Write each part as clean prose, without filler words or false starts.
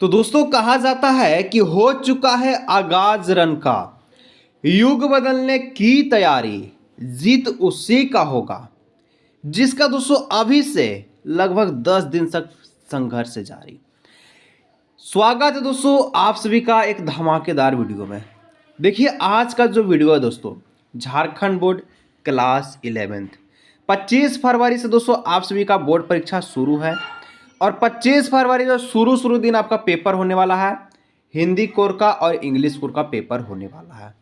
तो दोस्तों कहा जाता है कि हो चुका है आगाज रन का, युग बदलने की तैयारी, जीत उसी का होगा जिसका दोस्तों अभी से लगभग 10 दिन तक संघर्ष जारी। स्वागत है दोस्तों आप सभी का एक धमाकेदार वीडियो में। देखिए आज का जो वीडियो है दोस्तों, झारखंड बोर्ड क्लास 11 25 फरवरी से दोस्तों आप सभी का बोर्ड परीक्षा शुरू है और 25 फरवरी जो शुरू दिन आपका पेपर होने वाला है, हिंदी कोर का और इंग्लिश कोर का पेपर होने वाला है।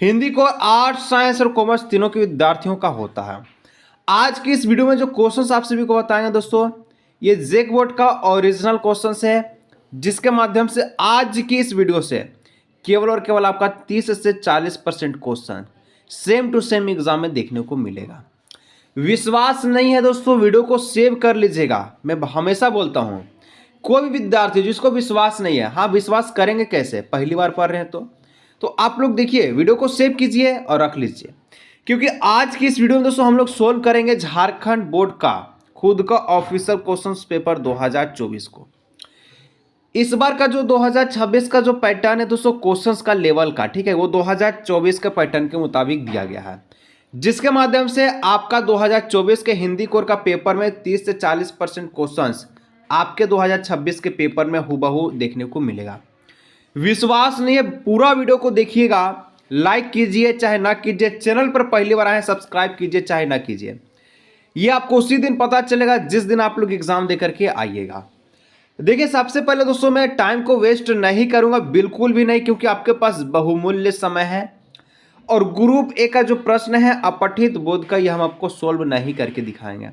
हिंदी कोर आर्ट्स साइंस और कॉमर्स तीनों के विद्यार्थियों का होता है। आज की इस वीडियो में जो क्वेश्चंस आप सभी को बताएंगे दोस्तों, ये जेक बोर्ड का ओरिजिनल क्वेश्चंस है, जिसके माध्यम से आज की इस वीडियो से केवल और केवल आपका 30 से 40% question same to same exam में देखने को मिलेगा। विश्वास नहीं है दोस्तों, वीडियो को सेव कर लीजिएगा। मैं हमेशा बोलता हूं, कोई भी विद्यार्थी जिसको विश्वास नहीं है, हाँ विश्वास करेंगे कैसे, पहली बार पढ़ रहे हैं तो आप लोग देखिए वीडियो को सेव कीजिए और रख लीजिए, क्योंकि आज की इस वीडियो में दोस्तों हम लोग सोल्व करेंगे झारखंड बोर्ड का खुद का ऑफिशियल क्वेश्चन पेपर 2024 को। इस बार का जो 2026 का जो पैटर्न है दोस्तों क्वेश्चंस का लेवल का, ठीक है, वो 2024 के पैटर्न के मुताबिक दिया गया है, जिसके माध्यम से आपका 2024 के हिंदी कोर का पेपर में 30 से 40% क्वेश्चंस आपके 2026 के पेपर में हूबहू देखने को मिलेगा। विश्वास नहीं है, पूरा वीडियो को देखिएगा, लाइक कीजिए चाहे ना कीजिए, चैनल पर पहली बार आए सब्सक्राइब कीजिए चाहे ना कीजिए। ये आपको उसी दिन पता चलेगा जिस दिन आप लोग एग्जाम दे करके आइएगा। देखिए सबसे पहले दोस्तों मैं टाइम को वेस्ट नहीं करूंगा, बिल्कुल भी नहीं, क्योंकि आपके पास बहुमूल्य समय है और ग्रुप ए का जो प्रश्न है अपठित बोध का, यह हम आपको सोल्व नहीं करके दिखाएंगे,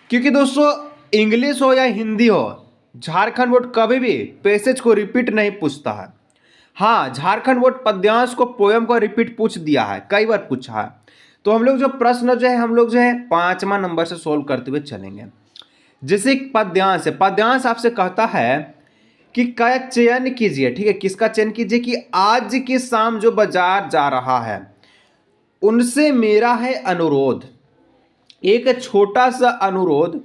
क्योंकि दोस्तों इंग्लिश हो या हिंदी हो, झारखंड बोर्ड कभी भी पैसेज को रिपीट नहीं पूछता है। हाँ, झारखंड बोर्ड पद्यांश को, पोयम को रिपीट पूछ दिया है, कई बार पूछा है। तो हम लोग जो प्रश्न जो है हम लोग जो है 5वां नंबर से सोल्व करते हुए चलेंगे। जैसे पद्यांश है, पद्यांश आपसे कहता है कि का चयन कीजिए, ठीक है, किसका चयन कीजिए कि आज की शाम जो बाजार जा रहा है उनसे मेरा है अनुरोध, एक छोटा सा अनुरोध,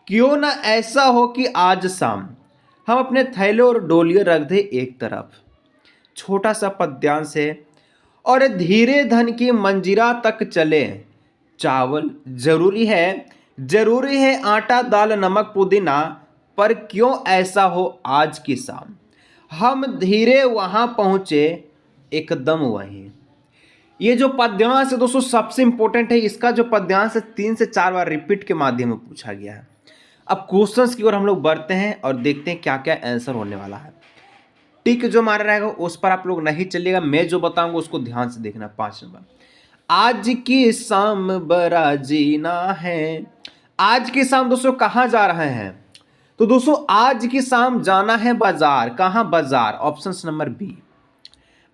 क्यों ना ऐसा हो कि आज शाम हम अपने थैले और डोलिए रख दे एक तरफ। छोटा सा पद्यांश है और धीरे धन की मंजिरा तक चले, चावल जरूरी है आटा दाल नमक पुदीना, पर क्यों ऐसा हो आज की शाम हम धीरे वहां पहुंचे एकदम वहीं। ये जो पद्यांश है दोस्तों सबसे इंपॉर्टेंट है, इसका जो पद्यांश है 3 से 4 बार रिपीट के माध्यम में पूछा गया है। अब क्वेश्चंस की ओर हम लोग बढ़ते हैं और देखते हैं क्या क्या आंसर होने वाला है। टिक जो मारा रहेगा उस पर आप लोग नहीं चलिएगा, मैं जो बताऊंगा उसको ध्यान से देखना। 5 नंबर, आज की शाम बड़ा जीना है। आज की शाम दोस्तों कहाँ जा रहे हैं, तो दोस्तों आज की शाम जाना है बाजार। कहाँ बाजार, ऑप्शन नंबर बी।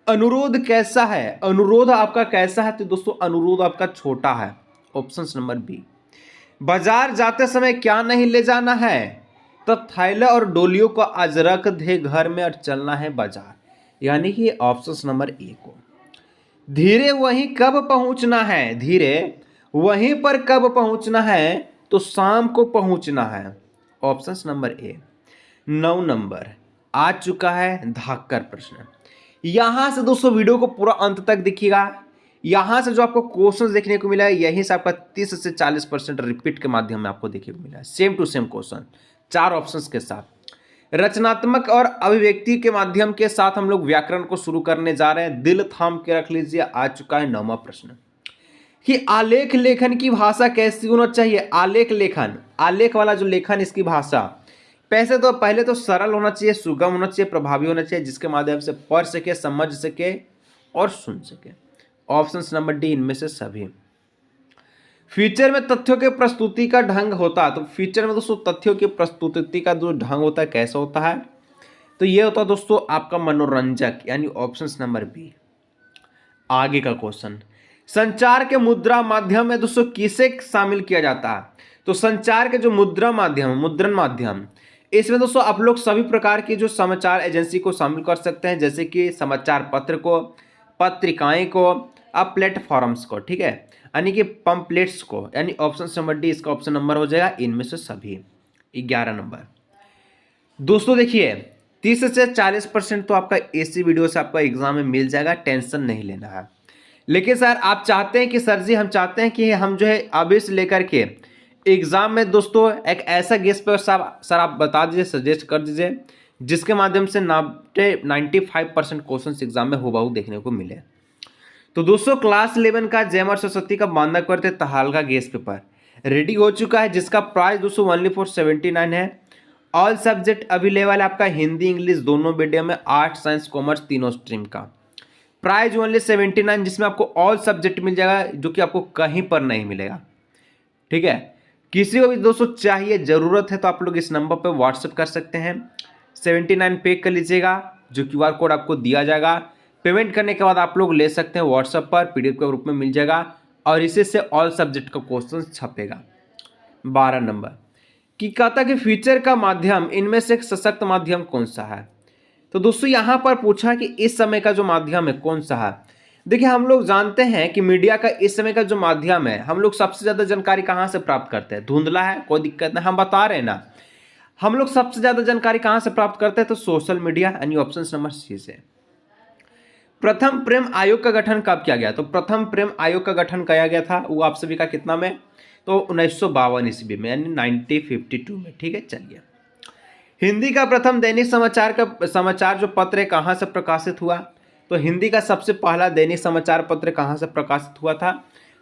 अनुरोध कैसा है, अनुरोध आपका कैसा है, तो दोस्तों अनुरोध आपका छोटा है, ऑप्शन नंबर बी। बाजार जाते समय क्या नहीं ले जाना है, तो थैला और डोलियों को आज रख दे घर में और चलना है बाजार, यानी कि ऑप्शन नंबर ए को। धीरे वहीं कब पहुंचना है, धीरे वहीं पर कब पहुंचना है, तो शाम को पहुंचना है, ऑप्शन नंबर ए। 9 नंबर आ चुका है धाकड़ प्रश्न। यहां से दोस्तों वीडियो को पूरा अंत तक देखिएगा, यहां से जो आपको क्वेश्चन देखने को मिला है यहीं से आपका 30 से 40% रिपीट के माध्यम में आपको देखने को मिला है, same to same question 4 options के साथ। रचनात्मक और अभिव्यक्ति के माध्यम के साथ हम लोग व्याकरण को शुरू करने जा रहे हैं। दिल थाम के रख लीजिए, आ चुका है 9वां प्रश्न कि आलेख लेखन की भाषा कैसी होना चाहिए। आलेख लेखन, आलेख वाला जो लेखन, इसकी भाषा पहले तो सरल होना चाहिए, सुगम होना चाहिए, प्रभावी होना चाहिए, जिसके माध्यम से पढ़ सके, समझ सके और सुन सके, ऑप्शन नंबर डी इनमें से सभी। फीचर में तथ्यों के प्रस्तुति का ढंग होता है, तो फीचर में दोस्तों तथ्यों की प्रस्तुति का जो ढंग होता है कैसा होता है, तो ये होता है दोस्तों आपका मनोरंजक, यानी ऑप्शन नंबर बी। आगे का क्वेश्चन, संचार के मुद्रा माध्यम में दोस्तों किसे शामिल किया जाता है, तो संचार के जो मुद्रण माध्यम, इसमें दोस्तों आप लोग सभी प्रकार की जो समाचार एजेंसी को शामिल कर सकते हैं, जैसे कि समाचार पत्र को, पत्रिकाएं को, अब प्लेटफॉर्म्स को, ठीक है, यानी कि पंपलेट्स को, यानी ऑप्शन नंबर डी इसका ऑप्शन नंबर हो जाएगा, इनमें से सभी। 11 नंबर दोस्तों देखिए, 30 से 40% तो आपका इसी वीडियो से आपका एग्जाम में मिल जाएगा, टेंशन नहीं लेना है। लेकिन सर आप चाहते हैं कि सर जी हम चाहते हैं कि हम जो है अभी से लेकर के एग्जाम में दोस्तों एक ऐसा गेस्ट पेपर सर आप बता दीजिए, सजेस्ट कर दीजिए जिसके माध्यम से 95% क्वेश्चन एग्जाम में हुबहू देखने को मिले। तो दोस्तों क्लास 11 का जयमर सरस्वती का बांदा करते तहाल का गेस्ट पेपर रेडी हो चुका है, जिसका प्राइस दोस्तों ओनली फॉर 79 है। ऑल सब्जेक्ट अवेलेबल है आपका, हिंदी इंग्लिश दोनों मीडियम में, आर्ट साइंस कॉमर्स तीनों स्ट्रीम का। प्राइस ओनली 79, जिसमें आपको ऑल सब्जेक्ट मिल जाएगा जो कि आपको कहीं पर नहीं मिलेगा। ठीक है, किसी को भी दोस्तों चाहिए ज़रूरत है तो आप लोग इस नंबर पर व्हाट्सएप कर सकते हैं। 79 पे कर लीजिएगा, जो QR कोड आपको दिया जाएगा। पेमेंट करने के बाद आप लोग ले सकते हैं व्हाट्सएप पर, PDF के रूप में मिल जाएगा और इसी से ऑल सब्जेक्ट का क्वेश्चन छपेगा। 12 नंबर कि कहता कि फ्यूचर का माध्यम इनमें से एक सशक्त माध्यम कौन सा है। तो दोस्तों यहाँ पर पूछा कि इस समय का जो माध्यम है कौन सा है। देखिए हम लोग जानते हैं कि मीडिया का इस समय का जो माध्यम है, हम लोग सबसे ज़्यादा जानकारी कहाँ से प्राप्त करते हैं। धुंधला है, कोई दिक्कत नहीं, हम बता रहे हैं ना। हम लोग सबसे ज़्यादा जानकारी कहाँ से प्राप्त करते हैं, तो सोशल मीडिया, यानी ऑप्शन नंबर सी से। प्रथम प्रेम आयोग का गठन कब किया गया, तो प्रथम प्रेम आयोग का गठन किया गया था वो आप सभी का कितना में, तो 1952 ईस्वी में, यानी 1952 में। ठीक है, चलिए। हिंदी का प्रथम दैनिक समाचार जो पत्र है कहाँ से प्रकाशित हुआ, तो हिंदी का सबसे पहला दैनिक समाचार पत्र कहाँ से प्रकाशित हुआ था,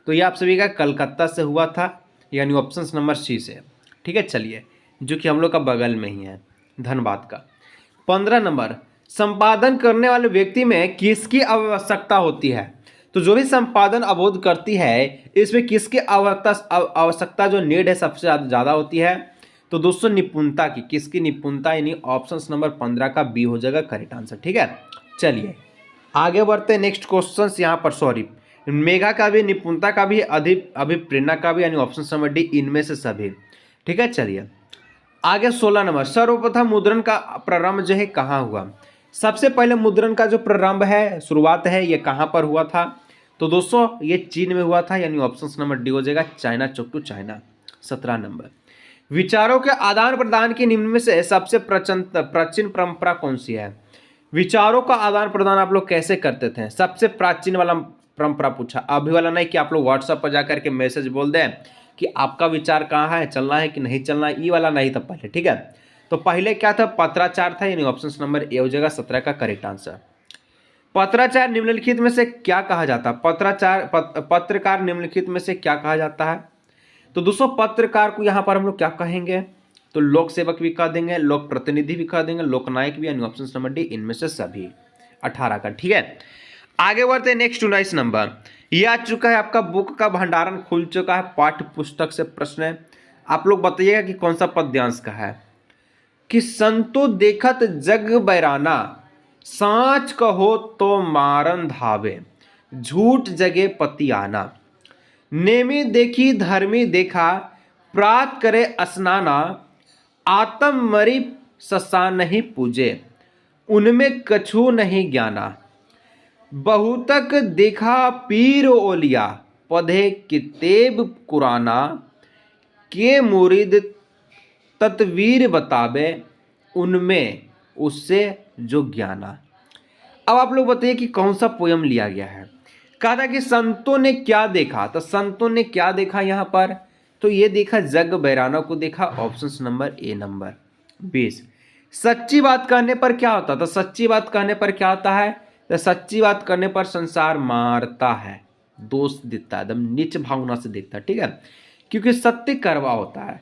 तो ये आप सभी का कलकत्ता से हुआ था, यानी ऑप्शन नंबर सी से। ठीक है, चलिए, जो कि हम लोग का बगल में ही है, धनबाद का। 15 नंबर, संपादन करने वाले व्यक्ति में किसकी आवश्यकता होती है, तो जो भी संपादन अवोध करती है इसमें किसकी आवश्यकता जो नीड है सबसे ज़्यादा होती है, तो दोस्तों निपुणता की। किसकी निपुणता, यानी ऑप्शन नंबर 15 का बी हो जाएगा करेक्ट आंसर। ठीक है, चलिए आगे बढ़ते हैं नेक्स्ट क्वेश्चन यहाँ पर। सॉरी, मेघा का भी, निपुणता का भी, अभिप्रेरणा का भी, यानी ऑप्शन नंबर डी, इनमें से सभी। ठीक है, चलिए आगे। 16 नंबर, सर्वप्रथम मुद्रण का प्रारंभ जो है कहाँ हुआ। सबसे पहले मुद्रण का जो प्रारंभ है, शुरुआत है, ये कहाँ पर हुआ था, तो दोस्तों ये चीन में हुआ था, यानी ऑप्शन नंबर डी हो जाएगा चाइना चौक टू चाइना। 17 नंबर, विचारों के आदान प्रदान की निम्न में से सबसे प्राचीन परंपरा कौन सी है। विचारों का आदान प्रदान आप लोग कैसे करते थे, सबसे प्राचीन वाला परंपरा पूछा, अभी वाला नहीं कि आप लोग व्हाट्सएप पर जाकर के मैसेज बोल दें कि आपका विचार कहाँ है, चलना है कि नहीं चलना है, ये वाला नहीं था पहले। ठीक है, तो पहले क्या था, पत्राचार था, यानी ऑप्शन नंबर ए हो जाएगा 17 का करेक्ट आंसर। पत्राचार निम्नलिखित में से क्या कहा जाता है, पत्रकार निम्नलिखित में से क्या कहा जाता है, तो दोस्तों पत्रकार को यहाँ पर हम लोग क्या कहेंगे, तो लोक सेवक भी कह देंगे, लोक प्रतिनिधि भी कह देंगे, लोकनायक भी, यानी ऑप्शन नंबर डी, इनमें से सभी। 18 का। ठीक है, आगे बढ़ते हैं नेक्स्ट 19 नंबर। ये आ चुका है आपका, बुक का भंडारण खुल चुका है, पाठ्य पुस्तक से प्रश्न है। आप लोग बताइएगा कि कौन सा पद्यांश का है, कि संतो देखत जग बैराना, सांच कहो तो मारन धावे, झूठ जगे पतियाना, नेमी देखी धर्मी देखा, प्रात करे स्नाना, आत्म मरी ससा नहीं पूजे, उनमें कछु नहीं ज्ञाना, बहुतक देखा पीर ओलिया, पढ़े कितेब कुराना, के मुरीद तत्वीर बतावे, उनमें उससे जो ज्ञाना। अब आप लोग बताइए कि कौन सा पोयम लिया गया है। कहा था कि संतों ने क्या देखा, तो संतों ने क्या देखा यहाँ पर, तो ये देखा जग बैराना को देखा, ऑप्शन नंबर ए नंबर 20। सच्ची बात कहने पर क्या होता, तो सच्ची बात कहने पर क्या होता है, तो सच्ची बात करने पर संसार मारता है, दोष देता है, एकदम नीच भावना से देखता है। ठीक है, क्योंकि सत्य करवा होता है।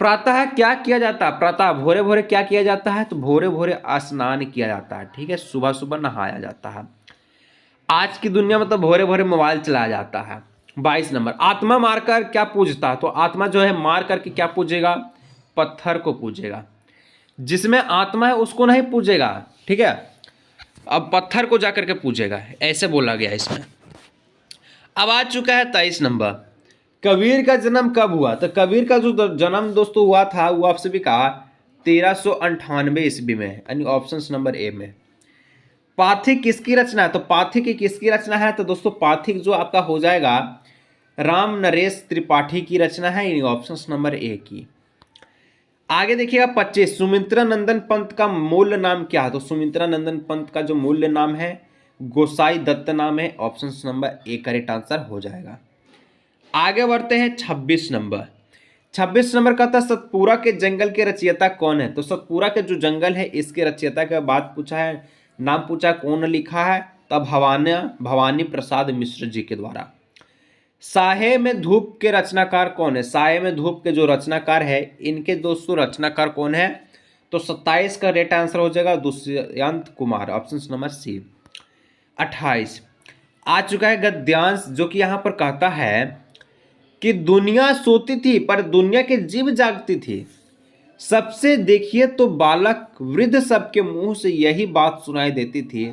प्रातः क्या किया जाता है, प्रातः भोरे भोरे क्या किया जाता है, तो भोरे भोरे स्नान किया जाता है। ठीक है, सुबह सुबह नहाया जाता है। आज की दुनिया में तो भोरे भोरे मोबाइल चलाया जाता है। 22 नंबर, आत्मा मारकर क्या पूजता है, तो आत्मा जो है मार करके क्या पूजेगा, पत्थर को पूजेगा। जिसमें आत्मा है उसको नहीं पूजेगा। ठीक है, अब पत्थर को जाकर के पूजेगा, ऐसे बोला गया इसमें। अब आ चुका है 23 नंबर, कबीर का जन्म कब हुआ, तो कबीर का जो जन्म दोस्तों हुआ था वो आप सभी का 1398 ईस्वी में, यानी ऑप्शन नंबर ए में। पाथिक किसकी रचना है, तो पाथिक की किसकी रचना है, तो दोस्तों पाथिक जो आपका हो जाएगा राम नरेश त्रिपाठी की रचना है, यानी ऑप्शन नंबर ए की। आगे देखिएगा 25, सुमित्रा नंदन पंत का मूल नाम क्या है? तो सुमित्रा नंदन पंत का जो मूल्य नाम है गोसाई दत्त नाम है। Option number A correct answer हो जाएगा। आगे बढ़ते हैं 26 नंबर। 26 नंबर का था सतपुरा के जंगल के रचयिता कौन है? तो सतपुरा के जो जंगल है इसके रचयिता का बात पूछा है, नाम पूछा कौन लिखा है? तब भवानी प्रसाद मिश्र जी के द्वारा। साहे में धूप के रचनाकार कौन है? साहे में धूप के जो रचनाकार है इनके दोस्तों रचनाकार कौन है? तो 27 का रेट आंसर हो जाएगा Dushyant Kumar. Option number C. 28 आ चुका है गद्यांश, जो कि यहाँ पर कहता है कि दुनिया सोती थी पर दुनिया के जीव जागती थी। सबसे देखिए तो बालक वृद्ध सबके मुंह से यही बात सुनाई देती थी।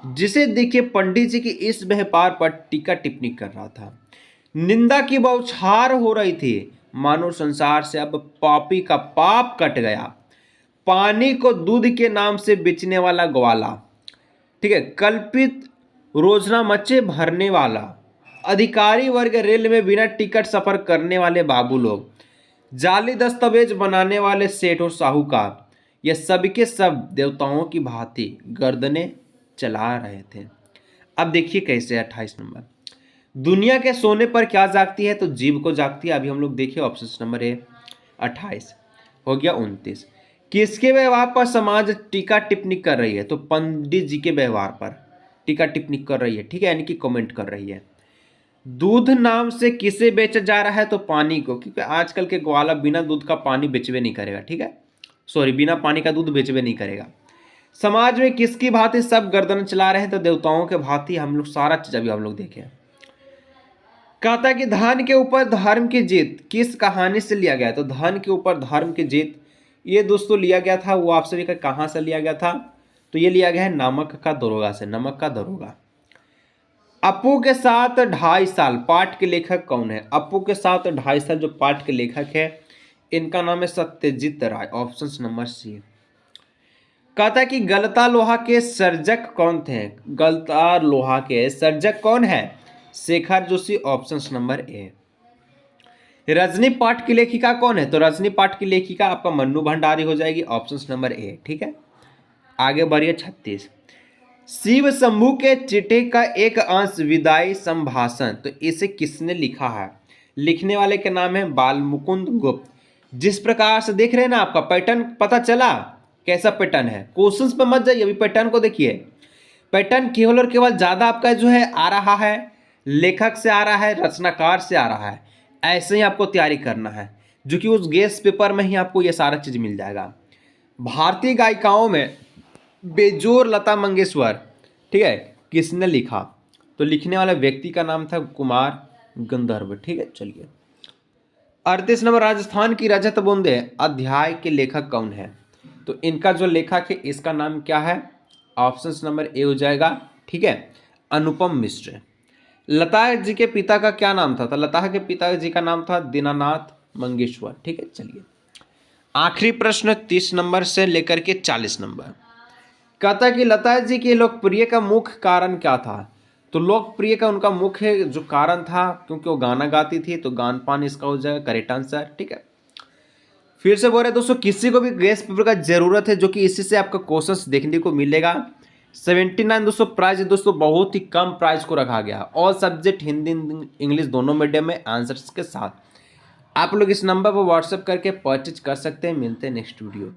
जिसे देखिए पंडित जी की इस व्यापार पर टीका टिप्पणी कर रहा था। निंदा की बौछार हो रही थी, मानो संसार से अब पापी का पाप कट गया। पानी को दूध के नाम से बेचने वाला ग्वाला, ठीक है, कल्पित रोजना मचे भरने वाला, अधिकारी वर्ग रेल में बिना टिकट सफर करने वाले बाबू लोग, जाली दस्तावेज बनाने वाले सेठ और साहूकार, ये सबके सब देवताओं की भांति गर्दनें चला रहे थे। अब देखिए कैसे 28 नंबर। दुनिया के सोने पर क्या जागती है? तो जीव को जागती है। अभी हम लोग देखिए ऑप्शन नंबर ए 28 हो गया। 29 किसके व्यवहार पर समाज टीका टिप्पणी कर रही है? तो पंडित जी के व्यवहार पर टीका टिप्पणी कर रही है, ठीक है, यानी कि कमेंट कर रही है। दूध नाम से किसे बेचा जा रहा है? तो पानी को, क्योंकि आजकल के ग्वाला बिना दूध का पानी बेचवे नहीं करेगा, ठीक है, सॉरी बिना पानी का दूध बेचवे नहीं करेगा। समाज में किसकी भांति सब गर्दन चला रहे हैं? तो देवताओं के भांति हम लोग सारा चीज अभी हम लोग देखें। कहता कि धन के ऊपर धर्म की जीत किस कहानी से लिया गया? तो धन के ऊपर धर्म की जीत ये दोस्तों लिया गया था, वो आपसे भी कहाँ से लिया गया था? तो ये लिया गया है नमक का दरोगा से, नमक का दरोगा। अपू के साथ 2.5 साल पाठ के लेखक कौन है? अपू के साथ 2.5 साल जो पाठ के लेखक है इनका नाम है Satyajit Ray. Option number C. कहता कि गलता लोहा के सर्जक कौन थे? गलता लोहा के सर्जक कौन है? Shekhar Joshi. Option number A. Rajni पाठ की लेखिका कौन है? तो रजनी पाठ की लेखिका आपका मन्नू भंडारी हो जाएगी। ऑप्शन नंबर ए, ठीक है। आगे बढ़िए 36। शिव शंभू के चिट्ठी का एक अंश विदाई संभाषण, तो इसे किसने लिखा है? लिखने वाले के नाम है बालमुकुंद गुप्त। जिस प्रकार से देख रहे हैं ना, आपका पैटर्न पता चला कैसा पैटर्न है? क्वेश्चंस पे मत जाइए, अभी पैटर्न को देखिए। पैटर्न केवल और केवल ज्यादा आपका जो है आ रहा है लेखक से, आ रहा है रचनाकार से, आ रहा है। ऐसे ही आपको तैयारी करना है, जो कि उस गेस्ट पेपर में ही आपको ये सारा चीज मिल जाएगा। भारतीय गायिकाओं में बेजोर लता मंगेशकर, ठीक है, किसने लिखा? तो लिखने वाले व्यक्ति का नाम था कुमार गंधर्व, ठीक है। चलिए 38 नंबर। राजस्थान की रजत बूंदे अध्याय के लेखक कौन है? तो इनका जो लेखक है इसका नाम क्या है? ऑप्शन नंबर ए हो जाएगा, ठीक है, अनुपम मिश्र। लता जी के पिता का क्या नाम था? तो लता के पिताजी का नाम था दीनानाथ मंगेशकर, ठीक है। चलिए आखिरी प्रश्न 30 नंबर से लेकर के 40 नंबर। कहता कि लता जी के लोकप्रिय का मुख्य कारण क्या था? तो लोकप्रिय का उनका मुख्य जो कारण था, क्योंकि वो गाना गाती थी, तो गान पान इसका हो जाएगा करेक्ट आंसर, ठीक है। फिर से बोल रहे दोस्तों, किसी को भी गेस्ट पेपर का जरूरत है, जो कि इसी से आपका क्वेश्चंस देखने को मिलेगा। 79 दोस्तों प्राइस दोस्तों, बहुत ही कम प्राइस को रखा गया। ऑल सब्जेक्ट हिंदी इंग्लिश दोनों मीडियम में आंसर्स के साथ। आप लोग इस नंबर पर व्हाट्सएप करके परचेज कर सकते हैं। मिलते हैं नेक्स्ट वीडियो में।